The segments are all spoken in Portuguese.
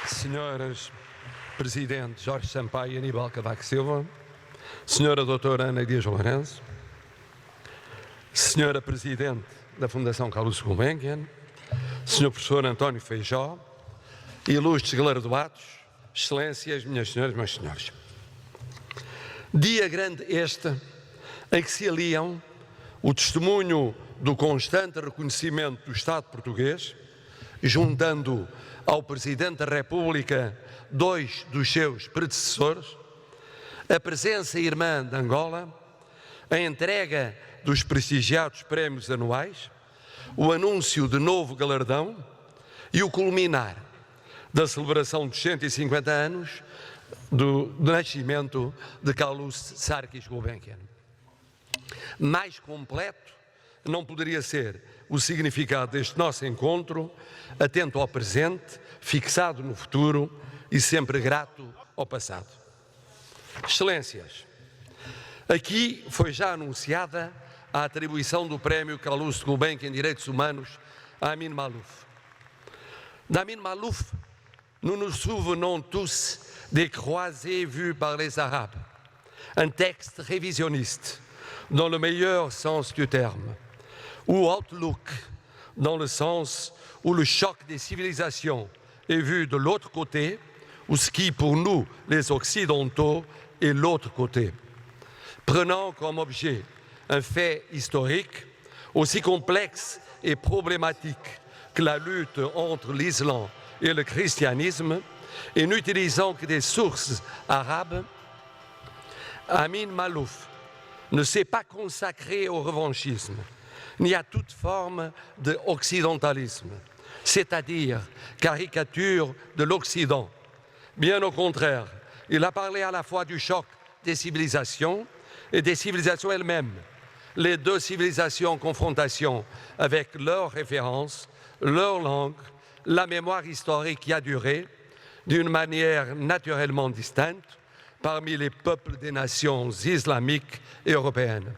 Senhoras Presidente Jorge Sampaio e Aníbal Cavaco Silva, Senhora Doutora Ana Dias Lourenço, Senhora Presidente da Fundação Carlos Gulbenkian, Senhor Professor António Feijó, ilustres galardoados, Excelências, minhas senhoras e meus senhores. Dia grande este em que se aliam o testemunho do constante reconhecimento do Estado português, juntando ao Presidente da República dois dos seus predecessores, a presença irmã de Angola, a entrega dos prestigiados prémios anuais, o anúncio de novo galardão e o culminar da celebração dos 150 anos do nascimento de Carlos Sarkis Gulbenkian. Mais completo não poderia ser o significado deste nosso encontro, atento ao presente, fixado no futuro e sempre grato ao passado. Excelências, aqui foi já anunciada a atribuição do prémio Carlos Gulbenkian em Direitos Humanos a Amin Maalouf. D'Amin Maalouf, nous nous souvenons tous des croisés vus par les Arabes, un texte révisionniste dans le meilleur sens du terme, ou Outlook dans le sens où le choc des civilisations est vu de l'autre côté, ou ce qui pour nous, les Occidentaux, est l'autre côté. Prenant comme objet un fait historique aussi complexe et problématique que la lutte entre l'islam et le christianisme, et n'utilisant que des sources arabes, Amin Maalouf ne s'est pas consacré au revanchisme, ni à toute forme d'occidentalisme, c'est-à-dire caricature de l'Occident. Bien au contraire, il a parlé à la fois du choc des civilisations et des civilisations elles-mêmes, les deux civilisations en confrontation avec leurs références, leur langue, la mémoire historique qui a duré d'une manière naturellement distincte parmi les peuples des nations islamiques et européennes.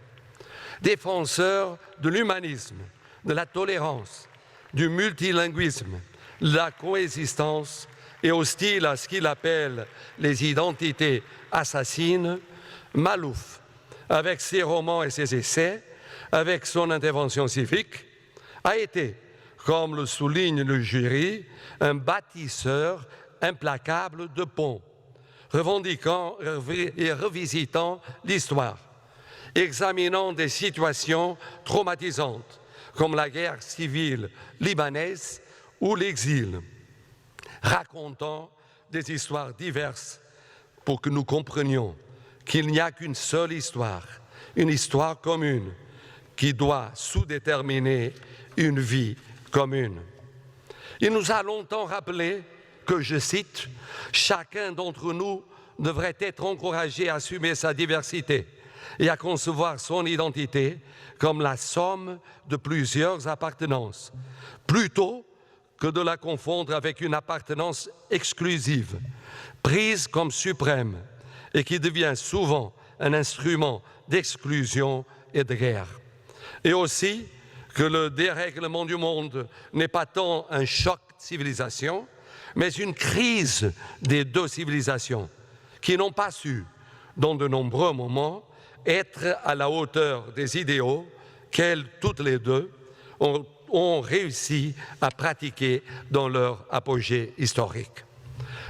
Défenseur de l'humanisme, de la tolérance, du multilinguisme, de la coexistence et hostile à ce qu'il appelle les identités assassines, Maalouf, avec ses romans et ses essais, avec son intervention civique, a été, comme le souligne le jury, un bâtisseur implacable de ponts, revendiquant et revisitant l'histoire, examinant des situations traumatisantes comme la guerre civile libanaise ou l'exil, racontant des histoires diverses pour que nous comprenions qu'il n'y a qu'une seule histoire, une histoire commune qui doit sous-déterminer une vie commune. Il nous a longtemps rappelé que, je cite, « Chacun d'entre nous devrait être encouragé à assumer sa diversité et à concevoir son identité comme la somme de plusieurs appartenances, plutôt que de la confondre avec une appartenance exclusive, prise comme suprême et qui devient souvent un instrument d'exclusion et de guerre. Et aussi que le dérèglement du monde n'est pas tant un choc de civilisation, mais une crise des deux civilisations qui n'ont pas su, dans de nombreux moments, être à la hauteur des idéaux qu'elles, toutes les deux, ont réussi à pratiquer dans leur apogée historique.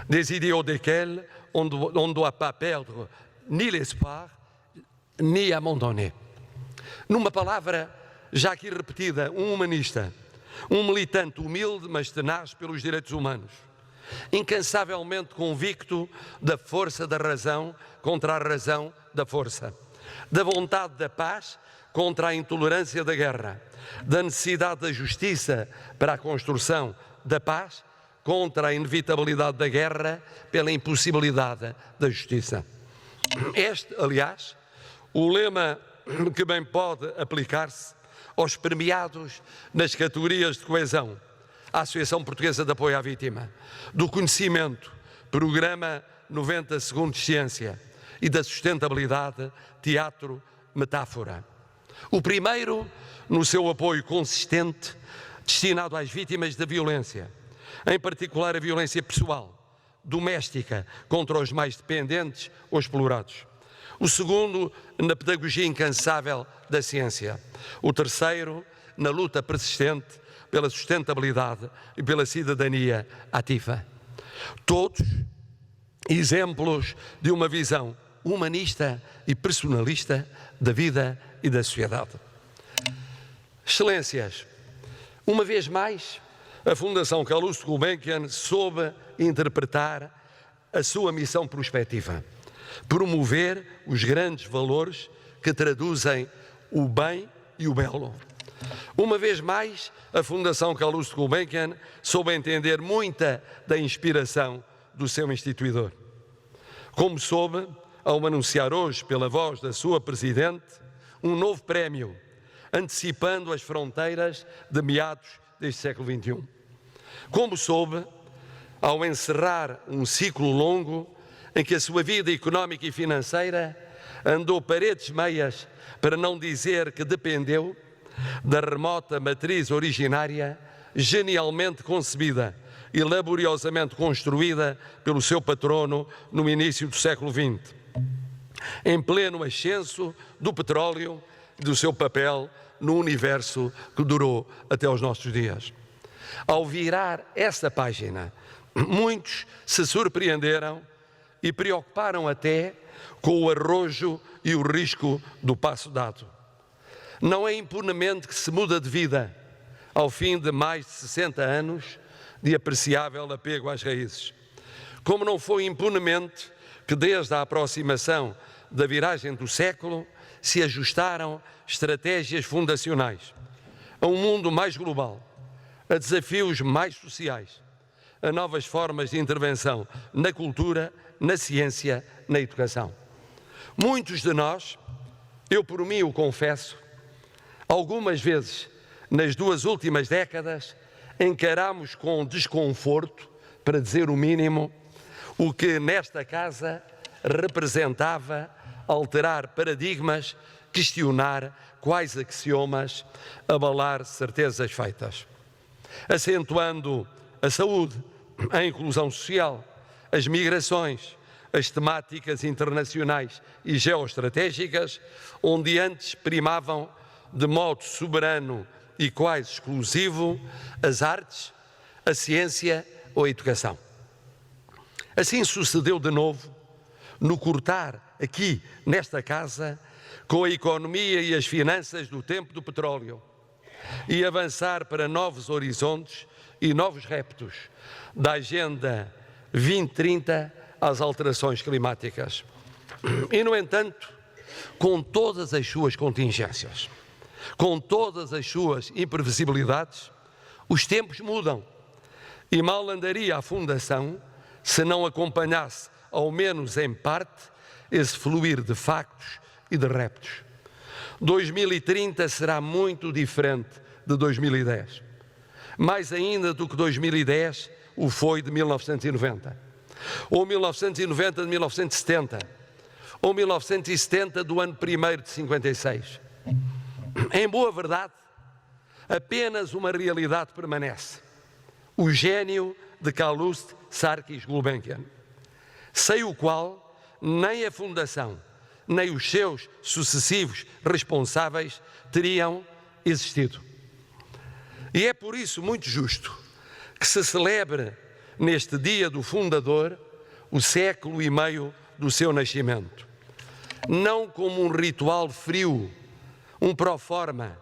Des idéaux desquels on ne doit pas perdre ni l'espoir, ni abandonner. Numa palavra, já aqui repetida, humanista, militante humilde, mas tenaz pelos direitos humanos, incansavelmente convicto da força da razão contra a razão da força, da vontade da paz contra a intolerância da guerra, da necessidade da justiça para a construção da paz contra a inevitabilidade da guerra pela impossibilidade da justiça. Este, aliás, o lema que bem pode aplicar-se aos premiados nas categorias de coesão, a Associação Portuguesa de Apoio à Vítima, do conhecimento, programa 90 Segundos de Ciência, e da sustentabilidade, teatro, metáfora. O primeiro, no seu apoio consistente, destinado às vítimas da violência, em particular a violência pessoal, doméstica contra os mais dependentes ou explorados. O segundo, na pedagogia incansável da ciência. O terceiro, na luta persistente pela sustentabilidade e pela cidadania ativa. Todos exemplos de uma visão humanista e personalista da vida e da sociedade. Excelências, uma vez mais, a Fundação Calouste Gulbenkian soube interpretar a sua missão prospectiva, promover os grandes valores que traduzem o bem e o belo. Uma vez mais, a Fundação Calouste Gulbenkian soube entender muita da inspiração do seu instituidor. Como soube, ao anunciar hoje, pela voz da sua Presidente, um novo prémio, antecipando as fronteiras de meados deste século XXI. Como soube, ao encerrar um ciclo longo em que a sua vida económica e financeira andou paredes meias, para não dizer que dependeu da remota matriz originária, genialmente concebida e laboriosamente construída pelo seu patrono no início do século XX, em pleno ascenso do petróleo e do seu papel no universo que durou até aos nossos dias. Ao virar esta página, muitos se surpreenderam e preocuparam até com o arrojo e o risco do passo dado. Não é impunemente que se muda de vida ao fim de mais de 60 anos de apreciável apego às raízes. Como não foi impunemente que desde a aproximação da viragem do século se ajustaram estratégias fundacionais a um mundo mais global, a desafios mais sociais, a novas formas de intervenção na cultura, na ciência, na educação. Muitos de nós, eu por mim o confesso, algumas vezes nas 2 últimas décadas encaramos com desconforto, para dizer o mínimo, o que nesta casa representava alterar paradigmas, questionar quais axiomas, abalar certezas feitas. Acentuando a saúde, a inclusão social, as migrações, as temáticas internacionais e geoestratégicas, onde antes primavam de modo soberano e quase exclusivo as artes, a ciência ou a educação. Assim sucedeu de novo no cortar aqui nesta casa com a economia e as finanças do tempo do petróleo e avançar para novos horizontes e novos reptos da Agenda 2030 às alterações climáticas. E, no entanto, com todas as suas contingências, com todas as suas imprevisibilidades, os tempos mudam e mal andaria a Fundação se não acompanhasse, ao menos em parte, esse fluir de factos e de reptos. 2030 será muito diferente de 2010. Mais ainda do que 2010 o foi de 1990. Ou 1990 de 1970. Ou 1970 do ano 1º de 56. Em boa verdade, apenas uma realidade permanece. O gênio de Calouste Sarkis Gulbenkian, sem o qual nem a Fundação, nem os seus sucessivos responsáveis teriam existido. E é por isso muito justo que se celebre neste dia do fundador o século e meio do seu nascimento. Não como um ritual frio, um proforma,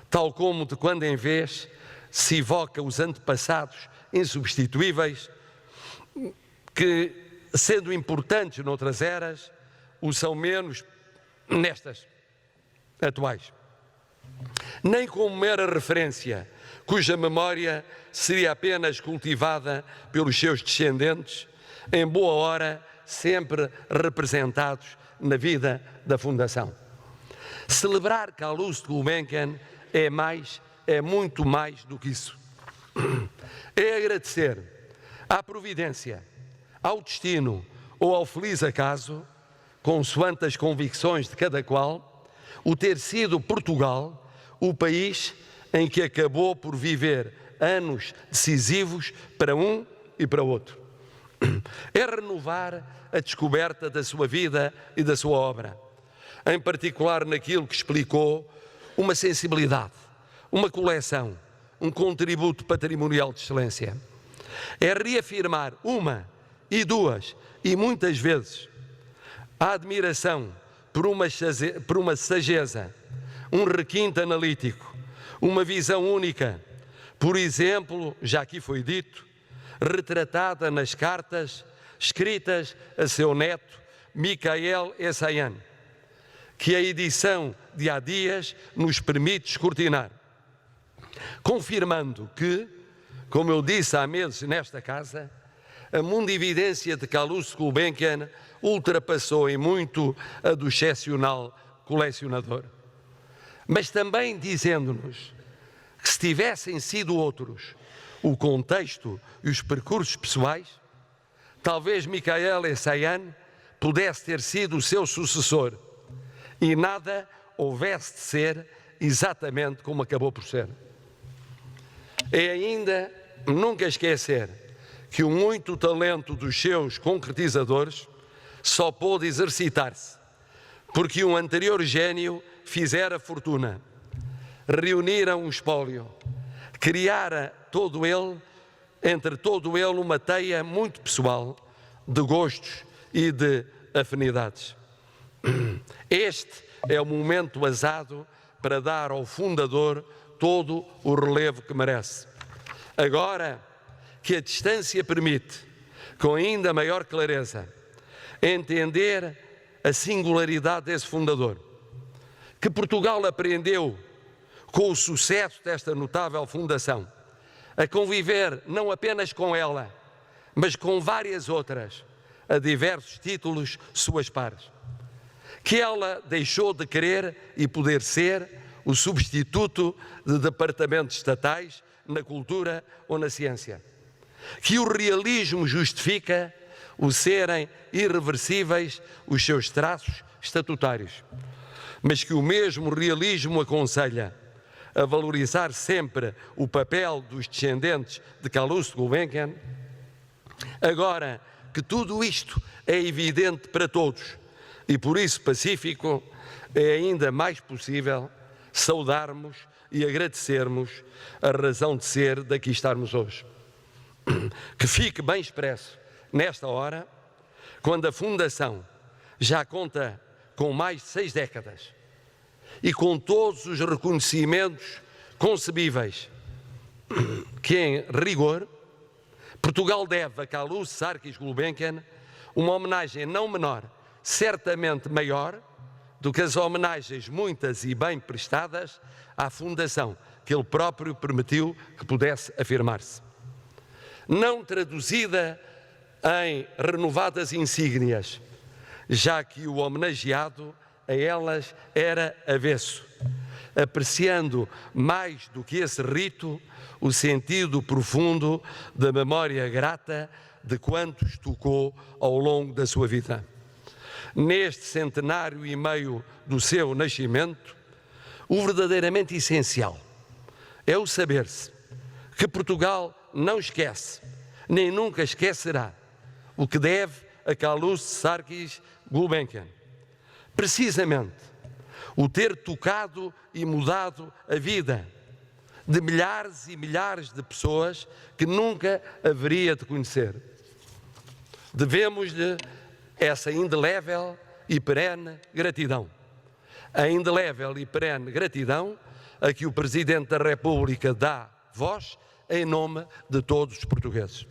tal como de quando em vez se evoca os antepassados insubstituíveis, que, sendo importantes noutras eras, o são menos nestas atuais. Nem como mera referência, cuja memória seria apenas cultivada pelos seus descendentes, em boa hora sempre representados na vida da Fundação. Celebrar Calouste Gulbenkian é muito mais do que isso. É agradecer à providência, ao destino ou ao feliz acaso, consoante as convicções de cada qual, o ter sido Portugal o país em que acabou por viver anos decisivos para um e para outro. é renovar a descoberta da sua vida e da sua obra, em particular naquilo que explicou uma sensibilidade, uma coleção, um contributo patrimonial de excelência. É reafirmar uma e duas e muitas vezes a admiração por uma sageza, um requinte analítico, uma visão única, por exemplo, já aqui foi dito, retratada nas cartas escritas a seu neto, Michael Essayane, que a edição de há dias nos permite escrutinar, confirmando que, como eu disse há meses nesta casa, a mundividência de Calouste Gulbenkian ultrapassou em muito a do excepcional colecionador. Mas também dizendo-nos que se tivessem sido outros o contexto e os percursos pessoais, talvez Michael Essayane pudesse ter sido o seu sucessor e nada houvesse de ser exatamente como acabou por ser. É ainda nunca esquecer que o muito talento dos seus concretizadores só pôde exercitar-se porque um anterior gênio fizera fortuna, reunira um espólio, criara entre todo ele uma teia muito pessoal de gostos e de afinidades. Este é o momento azado para dar ao fundador todo o relevo que merece. Agora que a distância permite, com ainda maior clareza, entender a singularidade desse fundador, que Portugal aprendeu com o sucesso desta notável fundação, a conviver não apenas com ela, mas com várias outras, a diversos títulos suas pares, que ela deixou de querer e poder ser o substituto de departamentos estatais na cultura ou na ciência, que o realismo justifica o serem irreversíveis os seus traços estatutários, mas que o mesmo realismo aconselha a valorizar sempre o papel dos descendentes de Calouste Gulbenkian. Agora que tudo isto é evidente para todos e por isso pacífico, é ainda mais possível saudarmos e agradecermos a razão de ser daqui estarmos hoje. Que fique bem expresso nesta hora, quando a Fundação já conta com mais de 6 décadas e com todos os reconhecimentos concebíveis que, em rigor, Portugal deve a Calouste Sarkis Gulbenkian uma homenagem não menor, certamente maior, do que as homenagens muitas e bem prestadas à Fundação, que ele próprio permitiu que pudesse afirmar-se. Não traduzida em renovadas insígnias, já que o homenageado a elas era avesso, apreciando mais do que esse rito o sentido profundo da memória grata de quantos tocou ao longo da sua vida. Neste centenário e meio do seu nascimento, o verdadeiramente essencial é o saber-se que Portugal não esquece, nem nunca esquecerá, o que deve a Calouste Sarkis Gulbenkian. Precisamente, o ter tocado e mudado a vida de milhares e milhares de pessoas que nunca haveria de conhecer. Devemos-lhe essa indelével e perene gratidão. A indelével e perene gratidão a que o Presidente da República dá voz em nome de todos os portugueses.